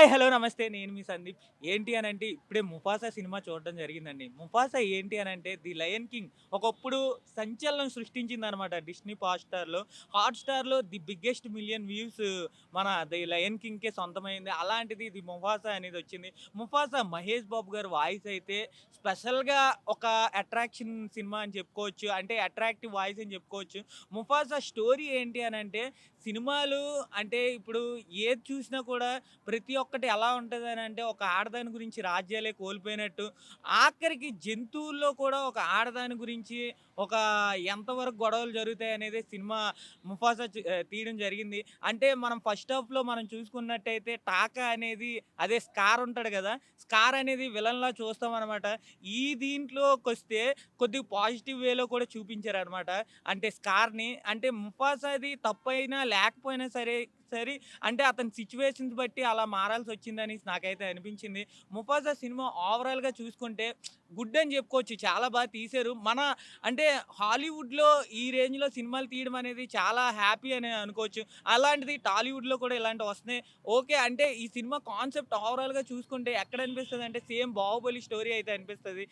Hi! Hello! నమస్తే. నేను మీ సందీప్. ఏంటి అనంటే ఇప్పుడే 'ముఫాసా' సినిమా చూడడం జరిగిందండి. 'ముఫాసా' ఏంటి అనంటే 'ది లయన్ కింగ్' ఒకప్పుడు సంచలనం సృష్టించిందనమాట డిస్నీ హాట్‌స్టార్‌లో ది బిగ్గెస్ట్ మిలియన్ వ్యూస్ మన 'ది లయన్ కింగ్‌కే' సొంతమైంది. అలాంటిది ఇది 'ముఫాసా' అనేదొచ్చింది. 'ముఫాసా' మహేష్ బాబు గారి వాయిస్ అయితే స్పెషల్‌గా ఒక అట్రాక్షన్ సినిమా అని చెప్పుకోవచ్చు. అంటే అట్రాక్టివ్ వాయిస్ అని చెప్పుకోవచ్చు. 'ముఫాసా' స్టోరీ ఏంటి అనంటే సినిమాలు అంటే ఇప్పుడు ఏది చూసినా కూడా ప్రతి ఒక్కటి ఎలా ఉంటదనంటే, ఒక ఆడదాని గురించి రాజ్యాలే కోల్పోయినట్టు, ఆఖరికి జంతువుల్లో కూడా ఒక ఆడదాని గురించి ఒక ఎంతవరకు గొడవలు జరుగుతాయనేదే సినిమా 'తీయడం జరిగింది. అంటే మనం ఫస్ట్ హాఫ్‌లో మనం చూసుకున్నట్టయితే 'టాకా' అనేది అదే 'స్కార్' ఉంటాడు గదా! 'స్కార్' అనేది విలన్‌లా చూస్తామనమాట. ఈ దీంట్లోకొస్తే కొద్దిగా పాజిటివ్ వేలో కూడా చూపించారనమాట. అంటే 'స్కార్‌ని' అంటే 'ముఫాసా'ది తప్పైనా లేకపోయినా సరే అంటే అతని సిట్యుయేషన్స్ బట్టి అలా మారాల్సొచ్చిందనేసి నాకైతే అనిపించింది. 'ముఫాసా' సినిమా ఓవరాల్‌గా చూసుకుంటే గుడ్ అని జెప్పుకోవచ్చు. చాలా తీశారు. అంటే హాలీవుడ్‌లో ఈ రేంజ్‌లో సినిమాలు తీయడం అనేది చాలా హ్యాపీ అనే అనుకోవచ్చు. అలాంటిది టాలీవుడ్‌లో కూడా ఇలాంటివొస్తున్నాయి. ఓకే. అంటే ఈ సినిమా కాన్సెప్ట్ ఓవరాల్‌గా చూసుకుంటే ఎక్కడ అనిపిస్తదంటే సేమ్ 'బాహుబలి' స్టోరీ అయితే అనిపిస్తది.